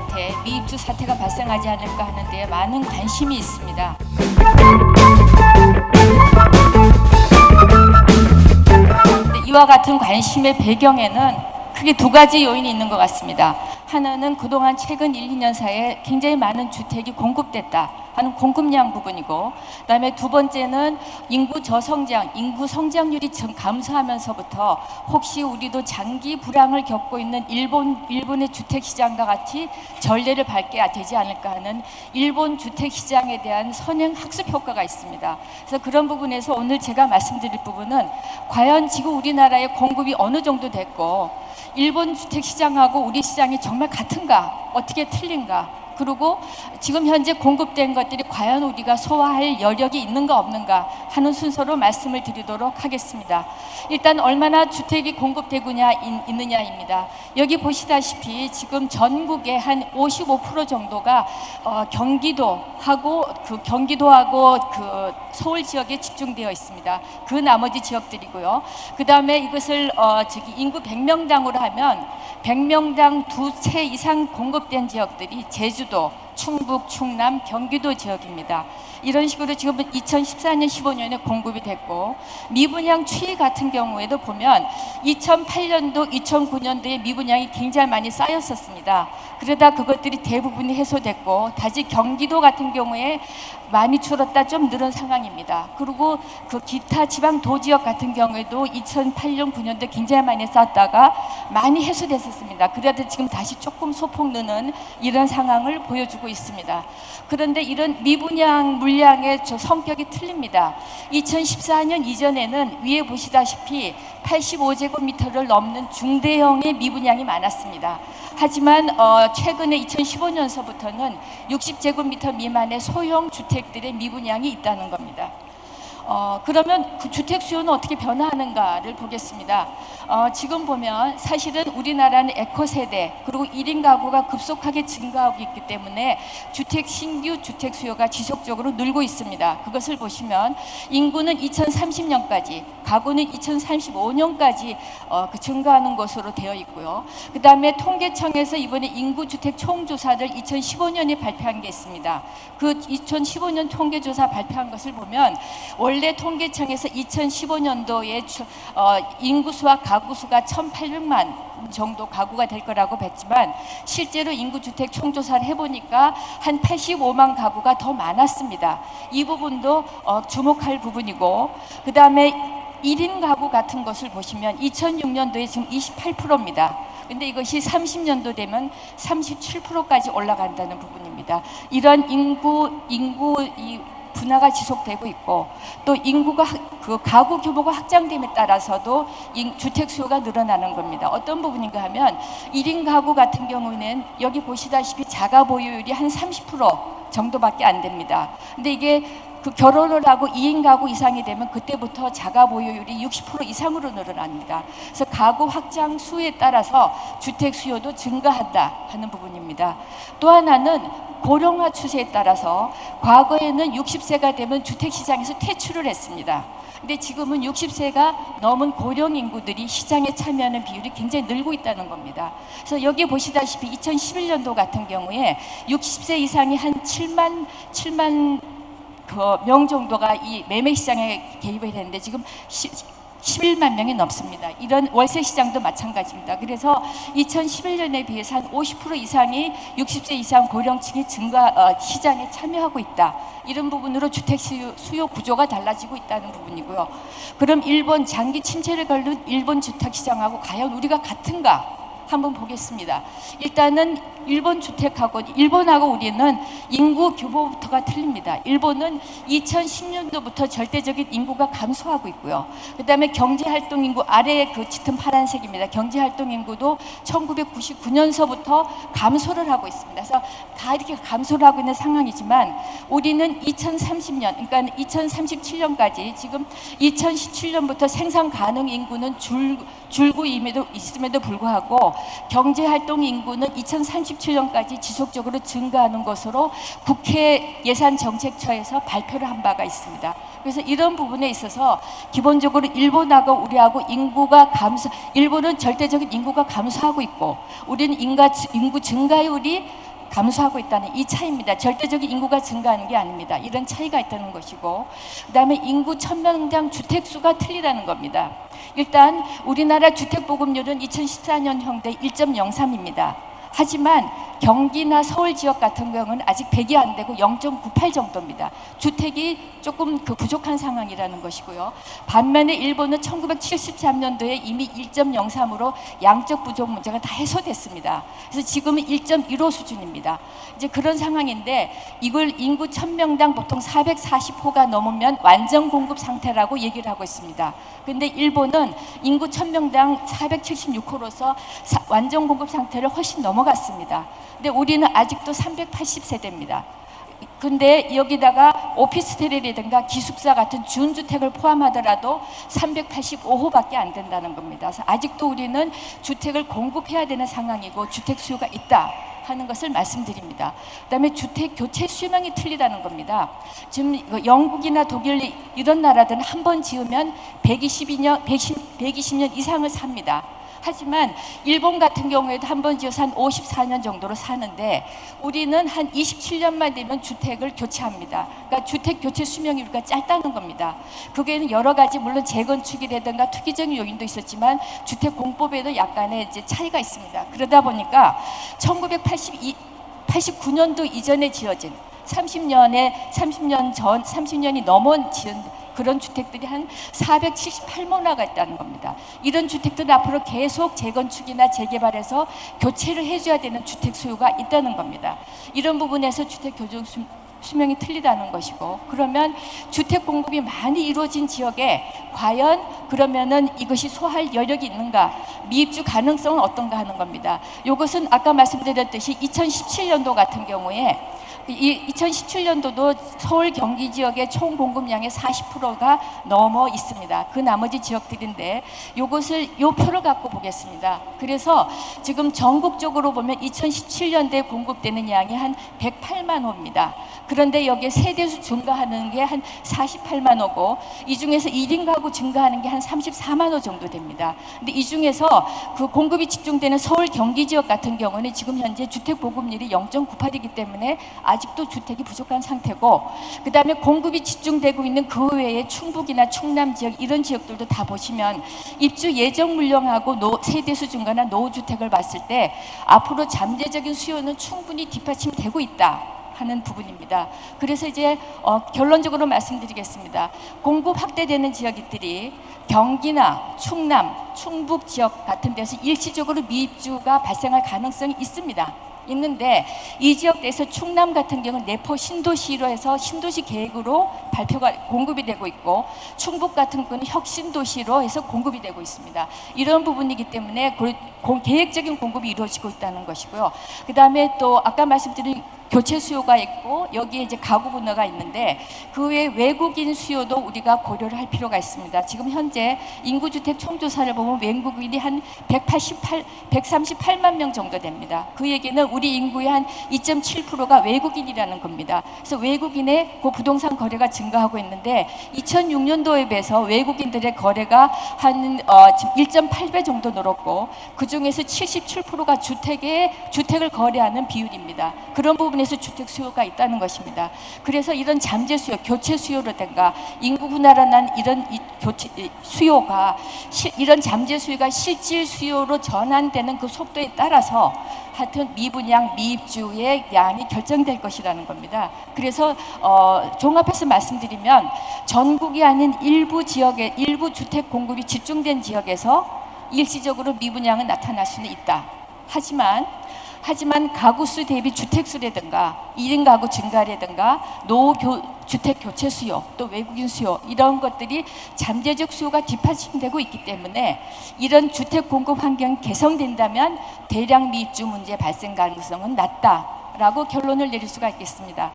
사태, 미입주 사태가 발생하지 않을까 하는 데 많은 관심이 있습니다. 이와 같은 관심의 배경에는 크게 두 가지 요인이 있는 것 같습니다. 하나는 그동안 최근 1, 2년 사이에 굉장히 많은 주택이 공급됐다 하는 공급량 부분이고, 그다음에 두 번째는 인구 저성장, 인구 성장률이 감소하면서부터 혹시 우리도 장기 불황을 겪고 있는 일본의 주택 시장과 같이 전례를 밟게 되지 않을까 하는 일본 주택 시장에 대한 선행 학습 효과가 있습니다. 그래서 그런 부분에서 오늘 제가 말씀드릴 부분은 과연 지금 우리나라의 공급이 어느 정도 됐고 일본 주택 시장하고 우리 시장이 정말 같은가, 어떻게 틀린가, 그리고 지금 현재 공급된 것들이 과연 우리가 소화할 여력이 있는가 없는가 하는 순서로 말씀을 드리도록 하겠습니다. 일단 얼마나 주택이 있느냐입니다. 여기 보시다시피 지금 전국의 한 55% 정도가 경기도하고 서울 지역에 집중되어 있습니다. 그 나머지 지역들이고요. 그 다음에 이것을 인구 100명당으로 하면 100명당 2채 이상 공급된 지역들이 제주도, 충북, 충남, 경기도 지역입니다. 이런 식으로 지금 2014년, 15년에 공급이 됐고, 미분양 추이 같은 경우에도 보면 2008년도, 2009년도에 미분양이 굉장히 많이 쌓였었습니다. 그러다 그것들이 대부분이 해소됐고, 다시 경기도 같은 경우에 많이 줄었다 좀 늘은 상황입니다. 그리고 그 기타 지방 도지역 같은 경우에도 2008년, 9년도 굉장히 많이 쌓았다가 많이 해소됐었습니다. 그래도 지금 다시 조금 소폭 느는 이런 상황을 보여주고 있습니다. 그런데 이런 미분양 물량의 성격이 틀립니다. 2014년 이전에는 위에 보시다시피 85제곱미터를 넘는 중대형의 미분양이 많았습니다. 하지만 최근에 2015년서부터는 60제곱미터 미만의 소형 주택들의 미분양이 있다는 겁니다. 그러면 그 주택 수요는 어떻게 변화하는가를 보겠습니다. 지금 보면 사실은 우리나라는 에코세대 그리고 1인 가구가 급속하게 증가하고 있기 때문에 신규 주택 수요가 지속적으로 늘고 있습니다. 그것을 보시면 인구는 2030년까지, 가구는 2035년까지 증가하는 것으로 되어 있고요. 그 다음에 통계청에서 이번에 인구주택 총조사를 2015년에 발표한 게 있습니다. 그 2015년 통계조사 발표한 것을 보면 원래 통계청에서 2015년도에 인구수와 가구수가 1,800만 정도 가구가 될 거라고 봤지만 실제로 인구주택 총조사를 해보니까 한 85만 가구가 더 많았습니다. 이 부분도 주목할 부분이고, 그 다음에 1인 가구 같은 것을 보시면 2006년도에 지금 28%입니다. 근데 이것이 30년도 되면 37%까지 올라간다는 부분입니다. 이런 인구 분화가 지속되고 있고, 또 인구가 가구 규모가 확장됨에 따라서도 주택 수요가 늘어나는 겁니다. 어떤 부분인가 하면 1인 가구 같은 경우는 여기 보시다시피 자가 보유율이 한 30% 정도밖에 안 됩니다. 근데 이게 결혼을 하고 2인 가구 이상이 되면 그때부터 자가 보유율이 60% 이상으로 늘어납니다. 그래서 가구 확장 수에 따라서 주택 수요도 증가한다 하는 부분입니다. 또 하나는 고령화 추세에 따라서 과거에는 60세가 되면 주택시장에서 퇴출을 했습니다. 근데 지금은 60세가 넘은 고령 인구들이 시장에 참여하는 비율이 굉장히 늘고 있다는 겁니다. 그래서 여기 보시다시피 2011년도 같은 경우에 60세 이상이 한 7만 명 정도가 이 매매 시장에 개입이 됐는데 지금 11만 명이 넘습니다. 이런 월세 시장도 마찬가지입니다. 그래서 2011년에 비해서 한 50% 이상이 60세 이상 고령층이 시장에 참여하고 있다. 이런 부분으로 주택 수요 구조가 달라지고 있다는 부분이고요. 그럼 일본 장기 침체를 겪는 일본 주택 시장하고 과연 우리가 같은가? 한번 보겠습니다. 일단은 일본하고 우리는 인구 규모부터가 틀립니다. 일본은 2010년도부터 절대적인 인구가 감소하고 있고요. 그 다음에 경제활동 인구 아래에 그 짙은 파란색입니다. 경제활동 인구도 1999년서부터 감소를 하고 있습니다. 그래서 다 이렇게 감소를 하고 있는 상황이지만 우리는 2030년, 그러니까 2037년까지 지금 2017년부터 생산 가능 인구는 줄고 있음에도 불구하고 경제활동 인구는 2037년까지 지속적으로 증가하는 것으로 국회 예산정책처에서 발표를 한 바가 있습니다. 그래서 이런 부분에 있어서 기본적으로 일본하고 우리하고 일본은 절대적인 인구가 감소하고 있고 우리는 인구 증가율이 감소하고 있다는 이 차이입니다. 절대적인 인구가 증가하는 게 아닙니다. 이런 차이가 있다는 것이고, 그다음에 인구 1000명당 주택수가 틀리다는 겁니다. 일단 우리나라 주택보급률은 2014년형대 1.03입니다. 하지만 경기나 서울 지역 같은 경우는 아직 100이 안 되고 0.98 정도입니다. 주택이 조금 부족한 상황이라는 것이고요. 반면에 일본은 1973년도에 이미 1.03으로 양적 부족 문제가 다 해소됐습니다. 그래서 지금은 1.15 수준입니다. 이제 그런 상황인데 이걸 인구 1000명당 보통 440호가 넘으면 완전 공급 상태라고 얘기를 하고 있습니다. 근데 일본은 인구 1000명당 476호로서 완전 공급 상태를 훨씬 넘어갔습니다. 근데 우리는 아직도 380세대입니다. 근데 여기다가 오피스텔이라든가 기숙사 같은 준주택을 포함하더라도 385호밖에 안 된다는 겁니다. 그래서 아직도 우리는 주택을 공급해야 되는 상황이고 주택 수요가 있다 하는 것을 말씀드립니다. 그다음에 주택 교체 수명이 틀리다는 겁니다. 지금 영국이나 독일 이런 나라들은 한 번 지으면 120년 이상을 삽니다. 하지만 일본 같은 경우에도 한 번 지어서 한 54년 정도로 사는데 우리는 한 27년만 되면 주택을 교체합니다. 그러니까 주택 교체 수명이 우리가 짧다는 겁니다. 그게는 여러 가지 물론 재건축이라든가 투기적인 요인도 있었지만 주택 공법에도 약간의 이제 차이가 있습니다. 그러다 보니까 1989년도 이전에 지어진 30년이 넘은 지은 그런 주택들이 한 478만 호가 있다는 겁니다. 이런 주택들은 앞으로 계속 재건축이나 재개발해서 교체를 해줘야 되는 주택 수요가 있다는 겁니다. 이런 부분에서 주택 교정 수명이 틀리다는 것이고, 그러면 주택 공급이 많이 이루어진 지역에 과연 그러면은 이것이 소화할 여력이 있는가, 미입주 가능성은 어떤가 하는 겁니다. 이것은 아까 말씀드렸듯이 2017년도 같은 경우에 이 2017년도도 서울 경기 지역의 총 공급량의 40%가 넘어 있습니다. 그 나머지 지역들인데 요 표를 갖고 보겠습니다. 그래서 지금 전국적으로 보면 2017년도에 공급되는 양이 한 108만 호입니다. 그런데 여기에 세대수 증가하는 게 한 48만 호고 이 중에서 1인 가구 증가하는 게 한 34만 호 정도 됩니다. 근데 이 중에서 그 공급이 집중되는 서울 경기 지역 같은 경우는 지금 현재 주택 보급률이 0.98이기 때문에 아직도 주택이 부족한 상태고, 그 다음에 공급이 집중되고 있는 그 외에 충북이나 충남 지역 이런 지역들도 다 보시면 입주 예정 물량하고 세대수 증가나 노후주택을 봤을 때 앞으로 잠재적인 수요는 충분히 뒷받침되고 있다 하는 부분입니다. 그래서 이제 결론적으로 말씀드리겠습니다. 공급 확대되는 지역들이 경기나 충남, 충북 지역 같은 데서 일시적으로 미입주가 발생할 가능성이 있는데 이 지역에서 충남 같은 경우는 내포 신도시로 해서 신도시 계획으로 공급이 되고 있고, 충북 같은 경우는 혁신도시로 해서 공급이 되고 있습니다. 이런 부분이기 때문에 계획적인 공급이 이루어지고 있다는 것이고요. 그 다음에 또 아까 말씀드린 교체 수요가 있고 여기에 이제 가구 분야가 있는데 그 외에 외국인 수요도 우리가 고려를 할 필요가 있습니다. 지금 현재 인구주택 총조사를 보면 외국인이 한 138만 명 정도 됩니다. 그 얘기는 우리 인구의 한 2.7%가 외국인이라는 겁니다. 그래서 외국인의 그 부동산 거래가 증가하고 있는데 2006년도에 비해서 외국인들의 거래가 한 지금 1.8배 정도 늘었고 그 중에서 77%가 주택을 거래하는 비율입니다. 그런 부분에서 주택 수요가 있다는 것입니다. 그래서 이런 잠재 수요, 교체 수요라든가 인구 분화로 난 이런 수요가 이런 잠재 수요가 실질 수요로 전환되는 그 속도에 따라서 하여튼 미분양, 미입주의 양이 결정될 것이라는 겁니다. 그래서 종합해서 말씀드리면 전국이 아닌 일부 지역에 일부 주택 공급이 집중된 지역에서 일시적으로 미분양은 나타날 수는 있다. 하지만 가구수 대비 주택수라든가 1인 가구 증가라든가 주택 교체 수요, 또 외국인 수요 이런 것들이 잠재적 수요가 뒷받침되고 있기 때문에 이런 주택 공급 환경이 개선된다면 대량 미입주 문제 발생 가능성은 낮다라고 결론을 내릴 수가 있겠습니다.